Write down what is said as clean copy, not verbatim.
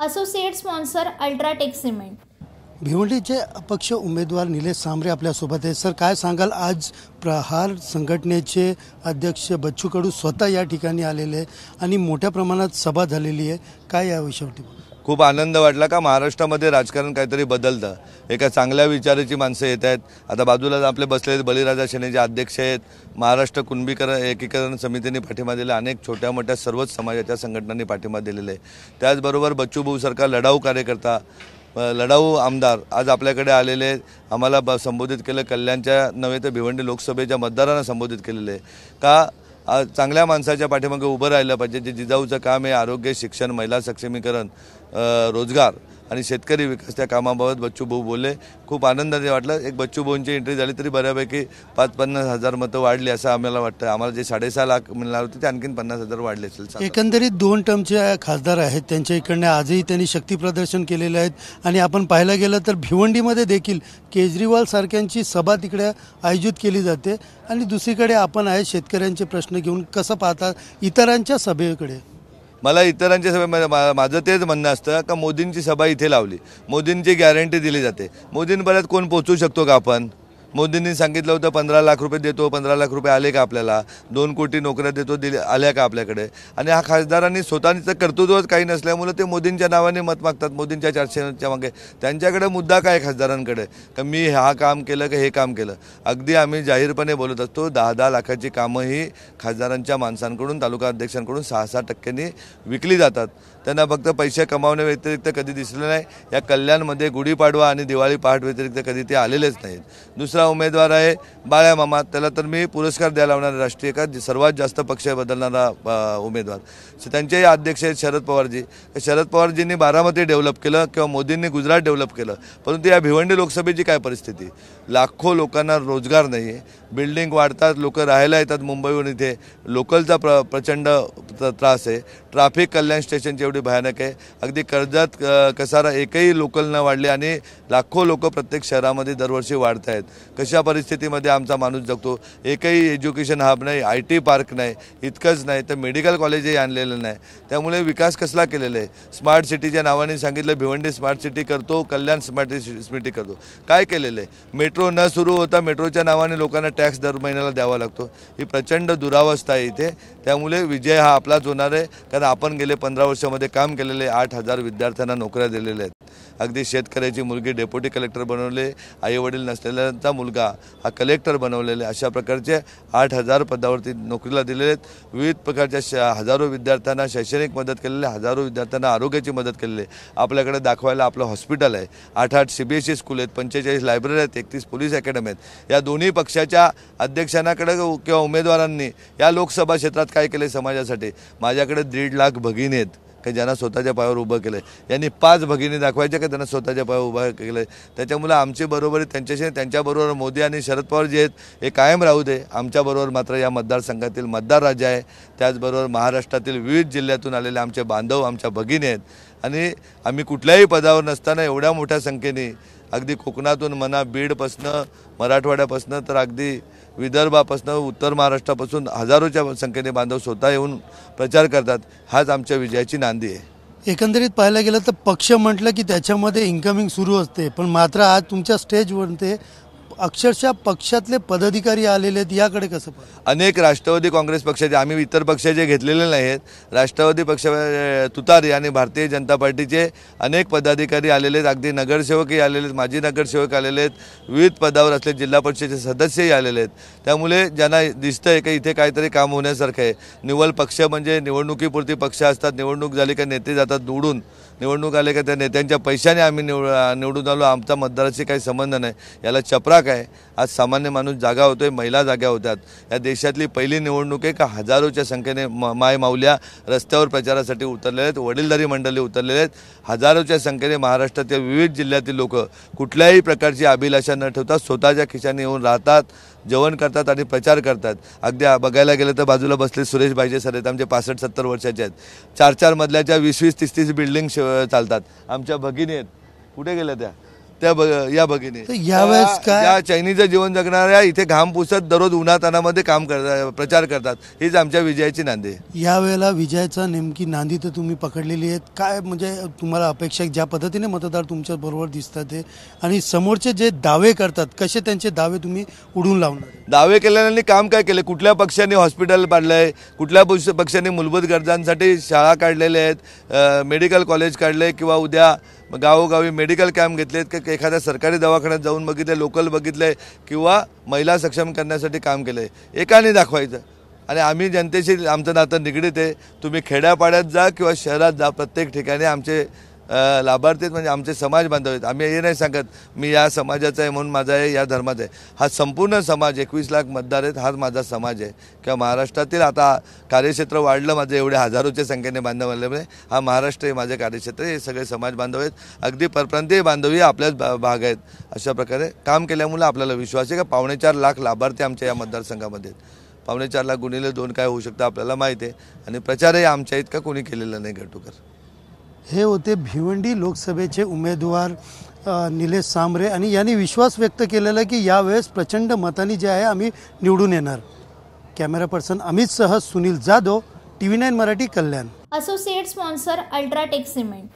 Associate sponsor UltraTech cement. भिवंडीचे अपक्ष उमेदवार निलेश सांबरे आपल्यासोबत आहेत। सर, काय सांगाल, आज प्रहार संघटनेचे अध्यक्ष बच्चू कडू स्वतः या ठिकाणी आलेले आणि मोठ्या प्रमाणात सभा झालेली आहे, काय या विषयावरती? खूप आनंद वाटला का महाराष्ट्रामध्ये राजकारण काहीतरी बदलतं, एका चांगल्या विचाराची माणसं येत आहेत। आता बाजूला आपले बसलेले बळीराजा सेनेचे अध्यक्ष आहेत, महाराष्ट्र कुणबीकरण एकीकरण समितीने पाठिंबा दिला, अनेक छोट्या मोठ्या सर्वच समाजाच्या संघटनांनी पाठिंबा दिलेला आहे। त्याचबरोबर बच्चू भाऊ सारखा लढाऊ कार्यकर्ता, लढाऊ आमदार आज आपल्याकडे आलेले, आम्हाला संबोधित केलं, कल्याणच्या नव्हे तर भिवंडी लोकसभेच्या मतदारांना संबोधित केलेलं आहे का चांगल्या माणसाच्या पाठीमागे उभं राहिलं पाहिजे। जे जिजाऊचं काम आहे, आरोग्य, शिक्षण, महिला सक्षमीकरण, रोजगार आणि शेतकरी विकास, त्या कामाबाबत बच्चू भाऊ बोलले। खूप आनंदाने वाटलं। एक बच्चू भाऊंची एंट्री झाली तरी बऱ्यापैकी 5-50 हजार मतं वाढली असं आम्हाला वाटतं। आम्हाला जे 6.5 लाख मिळणार होते ते आणखीन 50 हजार वाढले असेल। एकंदरीत 2 टर्मचे खासदार आहेत, त्यांच्या इकडनं आजही त्यांनी शक्ती प्रदर्शन केलेले आहेत आणि आपण पाहायला गेलं तर भिवंडीमध्ये देखील केजरीवाल सारख्यांची सभा तिकडे आयोजित केली जाते आणि दुसरीकडे आपण आहे शेतकऱ्यांचे प्रश्न घेऊन। कसं पाहता इतरांच्या सभेकडे? मला इतरांच्या सभेमध्ये माझं तेच म्हणणं असतं का मोदींची सभा इथे लावली, मोदींची गॅरंटी दिली जाते, मोदींपर्यंत कोण पोहोचू शकतो का आपण? मोदींनी सांगितलं होतं 15 लाख रुपये देतो, 15 लाख रुपये आले का आपल्याला? 2 कोटी नोकऱ्या देतो, आल्या का आपल्याकडे? आणि हा खासदारांनी स्वतःचं कर्तृत्वच काही नसल्यामुळे ते मोदींच्या नावाने मत मागतात, मोदींच्या 400च्या मागे। त्यांच्याकडे मुद्दा काय खासदारांकडे का मी हा काम केलं का हे काम केलं? अगदी आम्ही जाहीरपणे बोलत असतो, 10-10 लाखाची कामंही खासदारांच्या माणसांकडून, तालुका अध्यक्षांकडून 6-6% विकली जातात। त्यांना फक्त पैसे कमावण्या व्यतिरिक्त कधी दिसले नाही। या कल्याणमध्ये गुढीपाडवा आणि दिवाळी पहाट व्यतिरिक्त कधी ते आलेलेच नाहीत। दुसरा उमेदवार आहे बाळ्या मामा, त्याला तर मी पुरस्कार द्यायला लावणार, राष्ट्रीय का सर्वात जास्त पक्ष बदलणारा उमेदवार। त्यांचे अध्यक्ष आहेत शरद पवारजी। शरद पवारजींनी बारामती डेव्हलप केलं किंवा मोदींनी गुजरात डेव्हलप केलं, परंतु या भिवंडी लोकसभेची काय परिस्थिती? लाखो लोकांना रोजगार नाही आहे, बिल्डिंग वाढतात, लोक राहायला येतात मुंबईहून इथे, लोकलचा प्रचंड त्रास आहे, ट्रॅफिक कल्याण स्टेशनची एवढी भयानक आहे। अगदी कर्जत कसारा एकही लोकल न वाढले आणि लाखो लोक प्रत्येक शहरामध्ये दरवर्षी वाढत आहेत। कशा परिस्थितीमध्ये आमचा माणूस जगतो? एकही एज्युकेशन हब नाही, IT पार्क नाही, इतकंच नाही तर मेडिकल कॉलेजही आणलेलं नाही। त्यामुळे विकास कसला केलेला आहे? स्मार्ट सिटीच्या नावाने सांगितलं भिवंडी स्मार्ट सिटी करतो, कल्याण स्मार्ट सिटी करतो, काय केलेलं आहे? मेट्रो न सुरू होता मेट्रोच्या नावाने लोकांना टॅक्स दर महिन्याला द्यावा लागतो। ही प्रचंड दुरावस्था आहे इथे। त्यामुळे विजय हा आपलाच होणार आहे, कारण आपण गेले 15 वर्षामध्ये काम केलेले, 8,000 विद्यार्थ्यांना नोकऱ्या दिलेल्या आहेत। अगदी शेतकऱ्याची मुलगी डेप्युटी कलेक्टर बनवले, आईवडील नसलेल्यांचा मुलगा हा कलेक्टर बनवलेले, अशा प्रकारचे 8,000 पदावरती नोकरीला दिलेले आहेत। विविध प्रकारच्या हजारो विद्यार्थ्यांना शैक्षणिक मदत केलेली, हजारो विद्यार्थ्यांना आरोग्याची मदत केलेली आहे। आपल्याकडे दाखवायला आपलं हॉस्पिटल आहे, 8 CBSE स्कूल आहेत, 45 लायब्ररी आहेत, 31 पोलीस अकॅडमी आहेत। या दोन्ही पक्षाच्या अध्यक्षांकडे किंवा उमेदवारांनी या लोकसभा क्षेत्रात काय केले समाजासाठी? माझ्याकडे 1.5 लाख भगिनी आहेत की ज्यांना स्वतःच्या पायावर उभं केलं आहे। यांनी 5 भगिनी दाखवायच्या का त्यांना स्वतःच्या पायावर उभं केलं आहे? त्याच्यामुळे आमची बरोबरी त्यांच्याशी, त्यांच्याबरोबर मोदी आणि शरद पवार जे आहेत हे कायम राहू दे। आमच्याबरोबर मात्र या मतदारसंघातील मतदार राज्य आहे, त्याचबरोबर महाराष्ट्रातील विविध जिल्ह्यातून आलेले आमचे बांधव, आमच्या भगिनी आहेत। आणि आम्ही कुठल्याही पदावर नसताना एवढ्या मोठ्या संख्येने अगदी कोकणातून म्हणा, बीडपासनं, मराठवाड्यापासनं तर अगदी विदर्भापासनं, उत्तर महाराष्ट्रापासून हजारोच्या संख्येने बांधव स्वतः येऊन प्रचार करतात। हाच आमच्या विजयाची नांदी आहे। एकंदरीत पाहायला गेलं तर पक्ष म्हटलं की त्याच्यामध्ये इन्कमिंग सुरू असते, पण मात्र आज तुमच्या स्टेजवरती अक्षरशः पक्षातले पदाधिकारी आलेले आहेत, याकडे कसं पाहता? अनेक राष्ट्रवादी काँग्रेस पक्षाचे, आम्ही इतर पक्षाचे घेतलेले नाहीत, राष्ट्रवादी पक्ष तुतारी आणि भारतीय जनता पार्टीचे अनेक पदाधिकारी आलेले आहेत, अगदी नगरसेवकही आलेले आहेत, माजी नगरसेवक आलेले आहेत, विविध पदावर असले जिल्हा परिषदेचे सदस्यही आलेले आहेत। त्यामुळे ज्यांना दिसतंय की इथे काहीतरी काम होण्यासारखं आहे। निव्वळ पक्ष म्हणजे निवडणुकीपुरती पक्ष असतात, निवडणूक झाली का नेते जातात निवडून, निवडणूक आले का त्या नेत्यांच्या पैशाने आम्ही निवडून आलो, आमचा मतदाराशी काही संबंध नाही। याला चपराक आहे। आज सामान्य माणूस जागा होतोय, महिला जाग्या होतात। या देशातली पहिली निवडणूक आहे का हजारोच्या संख्येने माय माऊल्या रस्त्यावर प्रचारासाठी उतरलेले आहेत, वडीलधारी मंडळी उतरलेले आहेत। हजारोच्या संख्येने महाराष्ट्रातील विविध जिल्ह्यातील लोक कुठल्याही प्रकारची अभिलाषा न ठेवता स्वतःच्या खिशाने येऊन राहतात, जेवण करतात आणि प्रचार करतात। अगदी बघायला गेलं तर बाजूला बसले सुरेश भाईजे सर आहेत, आमचे 65-70 वर्षाचे आहेत, 4-4 मजल्याच्या 20-20-30-30 बिल्डिंग चालतात। आमच्या भगिनी आहेत, कुठे गेल्या त्या? या भगिनी तर यावेळेस काय- या चैनीचं जीवन जगणाऱ्या इथे घाम पुसत दररोज उन्हातानामध्ये काम करतात, प्रचार करतात. हीच आमच्या विजयाची नांदी आहे. यावेळेला विजयाचा नेमकी नांदी तर तुम्ही पकडलेली आहेत. काय म्हणजे तुम्हाला अपेक्षा आहे, ज्या पद्धतीने मतदार तुमच्या बरोबर दिसतात ते आणि समोरचे जे दावे करतात, कसे त्यांचे दावे तुम्ही उडून लावणार? दावे केल्याने काम काय केले? कुठल्या पक्षाने हॉस्पिटल पाडलंय, कुठल्या पक्षाने मूलभूत गरजांसाठी शाळा काढलेल्या आहेत, मेडिकल कॉलेज काढले, किंवा उद्या गावोगावी मेडिकल कॅम्प घेतलेत, की एखाद्या सरकारी दवाखान्यात जाऊन बघितले, लोकल बघितले, किंवा महिला सक्षम करण्यासाठी काम केलंय. एकाने दाखवायचं. आणि आम्ही जनतेशी आमचं नातं निगडीत आहे. तुम्ही खेड्यापाड्यात जा किंवा शहरात जा, प्रत्येक ठिकाणी आमचे लाभार्थी आहेत, म्हणजे आमचे समाज बांधव आहेत. आम्ही हे नाही सांगत मी या समाजाचा आहे म्हणून माझा आहे, या धर्माचा आहे. हा संपूर्ण समाज 21 लाख मतदार आहेत, हाच माझा समाज आहे. किंवा महाराष्ट्रातील आता कार्यक्षेत्र वाढलं माझं, एवढे हजारोच्या संख्येने बांधव आल्यामुळे हा महाराष्ट्र हे माझे कार्यक्षेत्र आहे. हे सगळे समाज बांधव आहेत. अगदी परप्रांतीय बांधवही आपल्याच भाग आहेत. अशा प्रकारे काम केल्यामुळे आपल्याला विश्वास आहे का 4.25 लाख लाभार्थी आमच्या या मतदारसंघामध्ये आहेत. 4.25 लाख गुणिले 2 काय होऊ शकतं आपल्याला माहिती आहे. आणि प्रचारही आमच्या इतका कोणी केलेला नाही गटुकर. हे होते भिवंडी लोकसभेचे उमेदवार निलेश सांबरे आणि यांनी विश्वास व्यक्त केलेला की यावेळेस प्रचंड मतांनी जे आहे आम्ही निवडून येणार. कॅमेरा पर्सन अमित सह Sunil Jadhav, TV9 Marathi, Kalyan. Associate sponsor UltraTech cement.